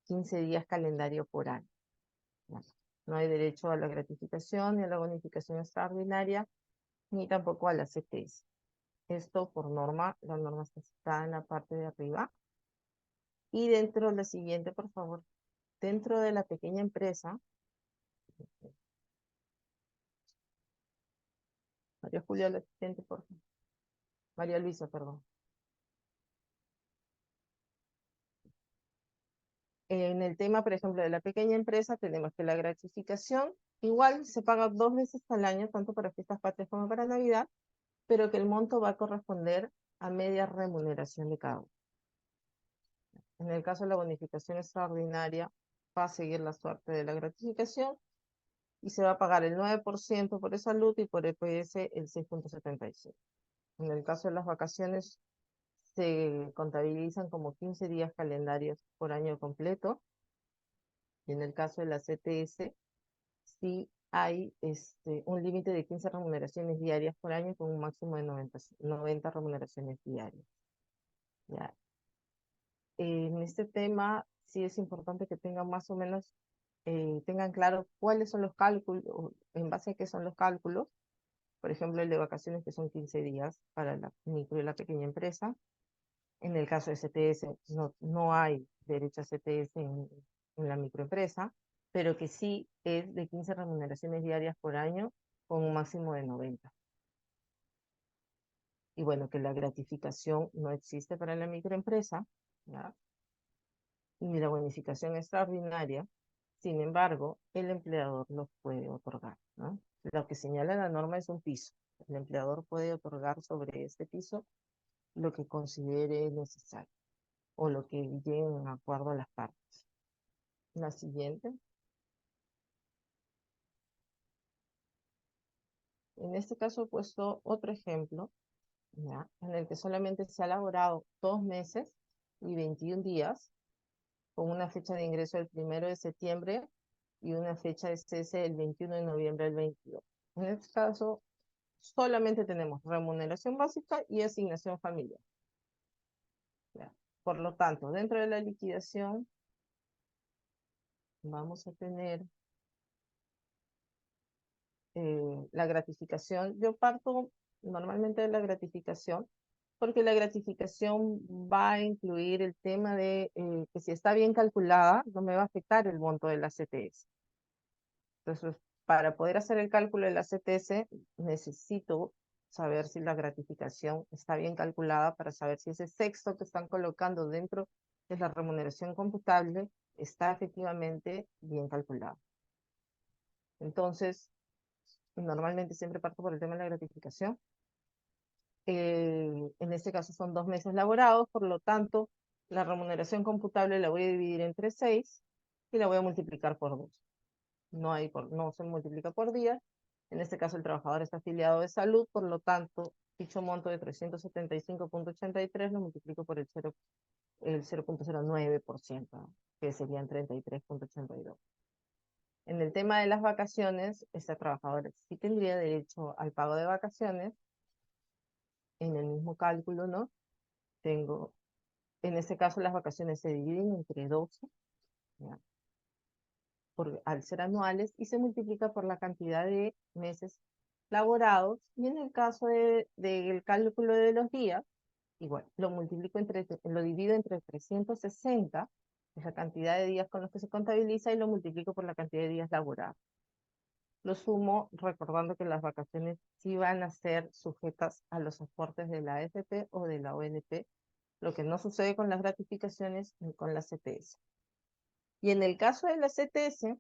15 días calendario por año. No hay derecho a la gratificación ni a la bonificación extraordinaria ni tampoco a la CTS. Esto por norma, la norma está en la parte de arriba. Y dentro de la siguiente, por favor, dentro de la pequeña empresa, María Julia, la asistente, por favor. María Luisa, perdón. En el tema, por ejemplo, de la pequeña empresa, tenemos que la gratificación igual se paga 2 veces al año, tanto para fiestas patrias como para Navidad, pero que el monto va a corresponder a media remuneración de cada uno. En el caso de la bonificación extraordinaria, va a seguir la suerte de la gratificación y se va a pagar el 9% por salud y por EPS el 6.75. En el caso de las vacaciones, se contabilizan como 15 días calendarios por año completo. Y en el caso de la CTS, sí hay un límite de 15 remuneraciones diarias por año con un máximo de 90 remuneraciones diarias. ¿Ya? En este tema, sí es importante que tengan más o menos, tengan claro cuáles son los cálculos, en base a qué son los cálculos. Por ejemplo, el de vacaciones, que son 15 días para la micro y la pequeña empresa. En el caso de CTS, no hay derecho a CTS en la microempresa, pero que sí es de 15 remuneraciones diarias por año con un máximo de 90. Y bueno, que la gratificación no existe para la microempresa, ¿ya? Ni la bonificación extraordinaria. Sin embargo, el empleador los puede otorgar, ¿no? Lo que señala la norma es un piso. El empleador puede otorgar sobre este piso lo que considere necesario o lo que lleguen en acuerdo a las partes. La siguiente. En este caso he puesto otro ejemplo, ¿ya? En el que solamente se ha elaborado 2 meses y 21 días, con una fecha de ingreso el 1 de septiembre y una fecha de cese el 21 de noviembre del 22. En este caso, solamente tenemos remuneración básica y asignación familiar. ¿Ya? Por lo tanto, dentro de la liquidación, vamos a tener la gratificación. Yo parto normalmente de la gratificación, porque la gratificación va a incluir el tema de que si está bien calculada, no me va a afectar el monto de la CTS. Entonces, para poder hacer el cálculo de la CTS, necesito saber si la gratificación está bien calculada para saber si ese sexto que están colocando dentro de la remuneración computable está efectivamente bien calculado. Entonces, normalmente siempre parto por el tema de la gratificación. En este caso son 2 meses laborados, por lo tanto, la remuneración computable la voy a dividir entre 6 y la voy a multiplicar por 2. No se multiplica por día. En este caso el trabajador está afiliado de salud, por lo tanto, dicho monto de 375.83 lo multiplico por el 0.09%, que serían 33.82. En el tema de las vacaciones, esta trabajadora sí tendría derecho al pago de vacaciones. En el mismo cálculo, ¿no? Tengo, en este caso las vacaciones se dividen entre 12, ¿ya? Al ser anuales, y se multiplica por la cantidad de meses laborados, y en el caso del cálculo de los días, igual, lo divido entre 360, es la cantidad de días con los que se contabiliza, y lo multiplico por la cantidad de días laborados. Lo sumo recordando que las vacaciones sí van a ser sujetas a los aportes de la AFP o de la ONP, lo que no sucede con las gratificaciones ni con la CTS. Y en el caso de la CTS,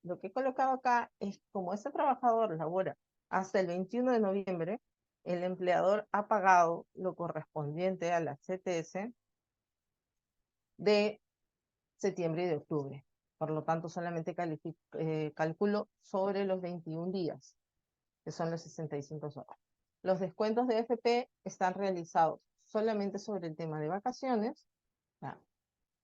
lo que he colocado acá es como este trabajador labora hasta el 21 de noviembre, el empleador ha pagado lo correspondiente a la CTS de septiembre y de octubre. Por lo tanto, solamente calculo sobre los 21 días, que son los 65 horas. Los descuentos de FP están realizados solamente sobre el tema de vacaciones, ¿ya?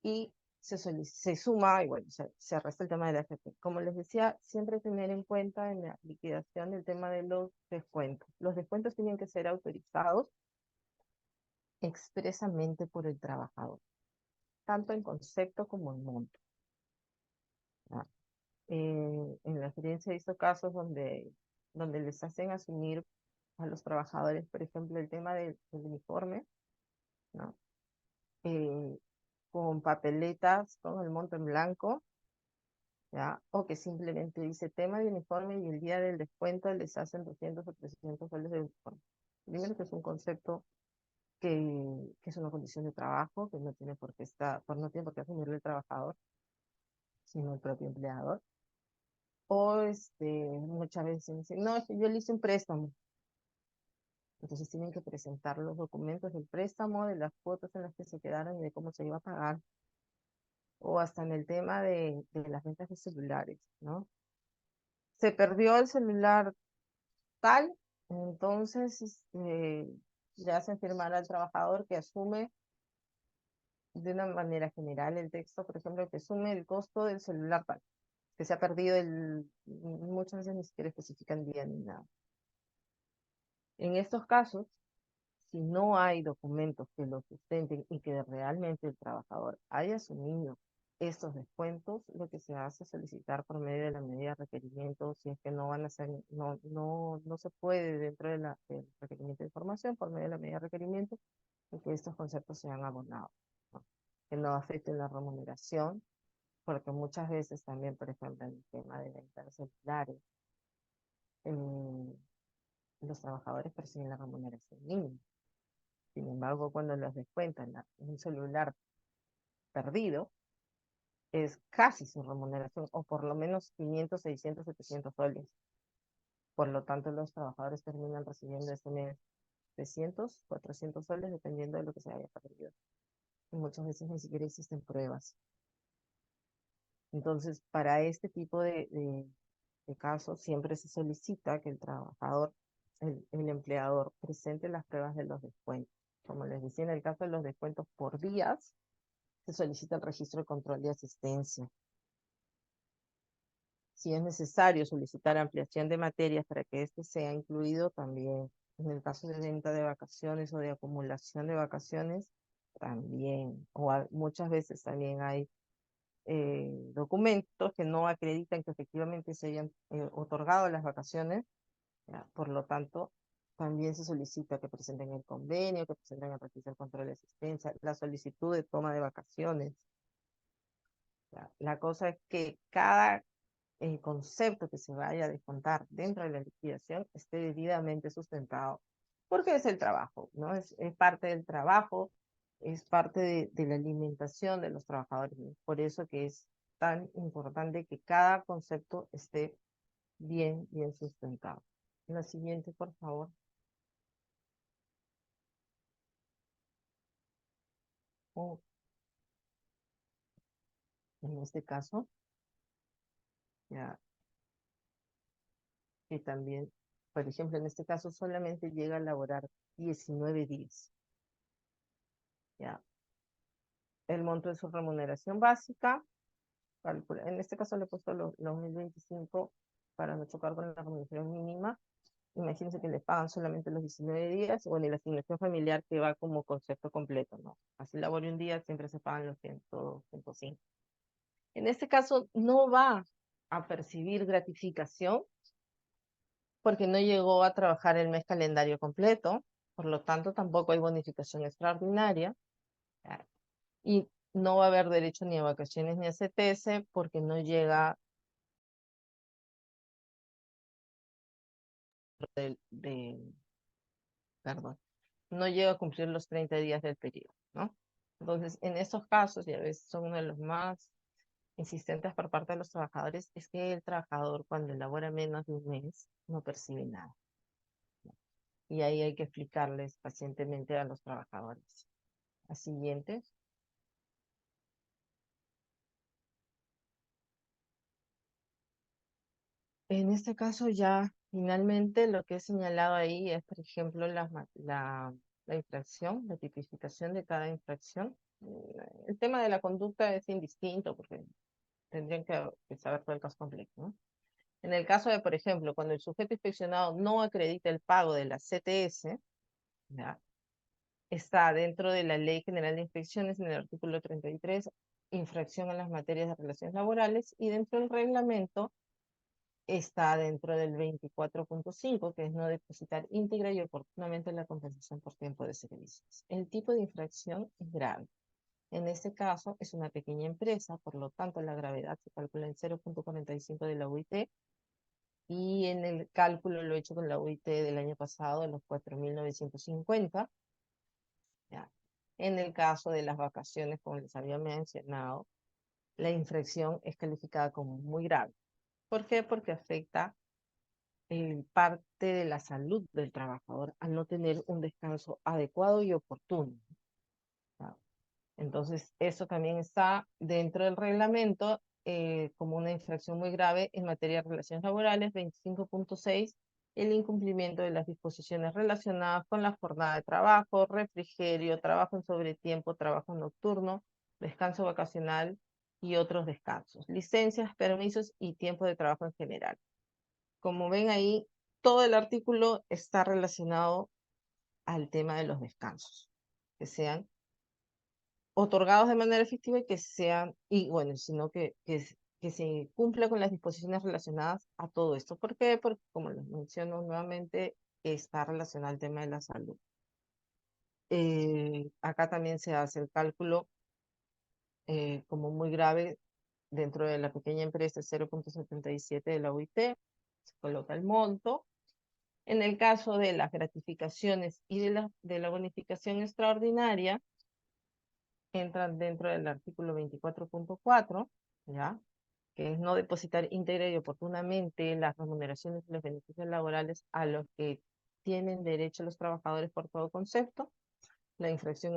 Y se suma y bueno, se resta el tema de la FP. Como les decía, siempre tener en cuenta en la liquidación el tema de los descuentos. Los descuentos tienen que ser autorizados expresamente por el trabajador, tanto en concepto como en monto, ¿ya? En la experiencia he visto casos donde les hacen asumir a los trabajadores, por ejemplo, el tema del uniforme, ¿no? Eh, con papeletas, con el monto en blanco, ¿ya? O que simplemente dice tema de uniforme y el día del descuento les hacen 200 o 300 soles de uniforme. Primero que es un concepto que es una condición de trabajo, que no tiene por qué no tiene por qué asumirlo el trabajador, sino el propio empleador. O muchas veces dicen, no, es que yo le hice un préstamo. Entonces tienen que presentar los documentos del préstamo, de las cuotas en las que se quedaron y de cómo se iba a pagar. O hasta en el tema de las ventas de celulares, ¿no? Se perdió el celular tal, entonces le hacen firmar al trabajador que asume de una manera general el texto, por ejemplo, que asume el costo del celular tal, que se ha perdido muchas veces ni siquiera especifican día ni nada. En estos casos, si no hay documentos que lo sustenten y que realmente el trabajador haya asumido estos descuentos, lo que se hace es solicitar por medio de la medida de requerimiento, si es que no van a ser, no se puede dentro del requerimiento de información, por medio de la medida de requerimiento, que estos conceptos sean abonados, ¿no? Que no afecten la remuneración, porque muchas veces también, por ejemplo, en el tema de ventas de celulares, los trabajadores perciben la remuneración mínima. Sin embargo, cuando los descuentan en un celular perdido, es casi su remuneración, o por lo menos 500, 600, 700 soles. Por lo tanto, los trabajadores terminan recibiendo este mes 300, 400 soles, dependiendo de lo que se haya perdido. Y muchas veces ni siquiera existen pruebas. Entonces, para este tipo de casos, siempre se solicita que el trabajador, el empleador, presente las pruebas de los descuentos. Como les decía, en el caso de los descuentos por días, se solicita el registro de control de asistencia. Si es necesario solicitar ampliación de materias para que este sea incluido, también. En el caso de venta de vacaciones o de acumulación de vacaciones, también. Muchas veces también hay documentos que no acreditan que efectivamente se hayan otorgado las vacaciones, ¿ya? Por lo tanto, también se solicita que presenten el convenio, que presenten el registro de control de asistencia, la solicitud de toma de vacaciones. ¿Ya? La cosa es que cada concepto que se vaya a descontar dentro de la liquidación esté debidamente sustentado, porque es el trabajo, ¿no? Es parte del trabajo, es parte de la alimentación de los trabajadores. Por eso que es tan importante que cada concepto esté bien sustentado. La siguiente, por favor. Oh, en este caso, ya, que también, por ejemplo, en este caso solamente llega a laborar 19 días. Ya. El monto de su remuneración básica calcula. En este caso le he puesto los 1025 para no chocar con la remuneración mínima. Imagínense que le pagan solamente los 19 días, bueno, y la asignación familiar que va como concepto completo, ¿no? Así labore un día, siempre se pagan los 105. En este caso no va a percibir gratificación porque no llegó a trabajar el mes calendario completo, por lo tanto tampoco hay bonificación extraordinaria, y no va a haber derecho ni a vacaciones ni a CTS porque no llega perdón, no llega a cumplir los 30 días del periodo, ¿no? Entonces, en estos casos, y a veces son uno de los más insistentes por parte de los trabajadores, es que el trabajador cuando elabora menos de un mes no percibe nada. Y ahí hay que explicarles pacientemente a los trabajadores. La siguiente. En este caso ya finalmente lo que he señalado ahí es, por ejemplo, la infracción, la tipificación de cada infracción. El tema de la conducta es indistinto porque tendrían que saber todo el caso completo, ¿no? En el caso de, por ejemplo, cuando el sujeto inspeccionado no acredita el pago de la CTS, ¿ya? Está dentro de la Ley General de Inspecciones en el artículo 33, infracción en las materias de relaciones laborales, y dentro del reglamento está dentro del 24.5, que es no depositar íntegra y oportunamente la compensación por tiempo de servicios. El tipo de infracción es grave. En este caso es una pequeña empresa, por lo tanto la gravedad se calcula en 0.45 de la UIT, y en el cálculo lo he hecho con la UIT del año pasado, de los 4.950. ¿Ya? En el caso de las vacaciones, como les había mencionado, la infracción es calificada como muy grave. ¿Por qué? Porque afecta parte de la salud del trabajador al no tener un descanso adecuado y oportuno. ¿Ya? Entonces, eso también está dentro del reglamento como una infracción muy grave en materia de relaciones laborales, 25.6, el incumplimiento de las disposiciones relacionadas con la jornada de trabajo, refrigerio, trabajo en sobretiempo, trabajo nocturno, descanso vacacional y otros descansos, licencias, permisos y tiempo de trabajo en general. Como ven ahí, todo el artículo está relacionado al tema de los descansos, que sean otorgados de manera efectiva y que sean, y bueno, sino que se cumpla con las disposiciones relacionadas a todo esto. ¿Por qué? Porque, como les menciono nuevamente, está relacionado al tema de la salud. Acá también se hace el cálculo como muy grave dentro de la pequeña empresa 0.77 de la UIT, se coloca el monto. En el caso de las gratificaciones y de la bonificación extraordinaria, entran dentro del artículo 24.4, ¿ya? Que es no depositar íntegra y oportunamente las remuneraciones y los beneficios laborales a los que tienen derecho los trabajadores por todo concepto. La infracción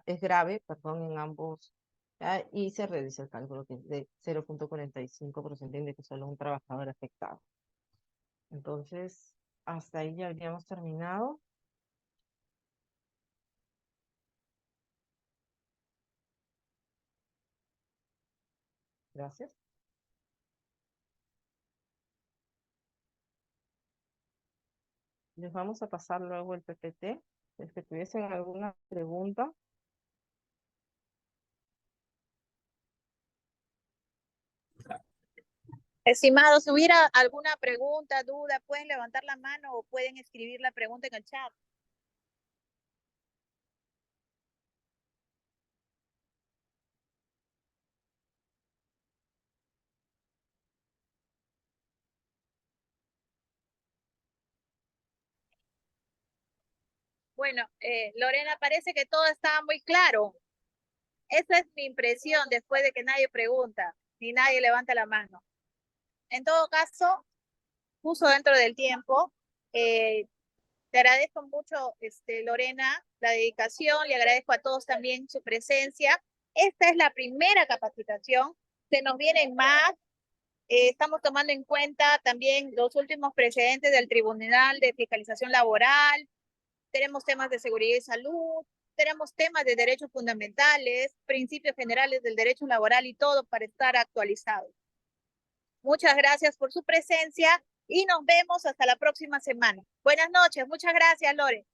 es grave, perdón, en ambos, ¿ya? Y se realiza el cálculo que es de 0.45% de que solo un trabajador afectado. Entonces, hasta ahí ya habríamos terminado. Gracias. Les vamos a pasar luego el PPT. Si es que tuviesen alguna pregunta. Estimados, si hubiera alguna pregunta, duda, pueden levantar la mano o pueden escribir la pregunta en el chat. Bueno, Lorena, parece que todo estaba muy claro. Esa es mi impresión después de que nadie pregunta, ni nadie levanta la mano. En todo caso, puso dentro del tiempo. Te agradezco mucho, Lorena, la dedicación. Le agradezco a todos también su presencia. Esta es la primera capacitación. Se nos vienen más. Estamos tomando en cuenta también los últimos precedentes del Tribunal de Fiscalización Laboral. Tenemos temas de seguridad y salud. tenemos temas de derechos fundamentales, principios generales del derecho laboral y todo para estar actualizados. Muchas gracias por su presencia y nos vemos hasta la próxima semana. Buenas noches, muchas gracias, Lore.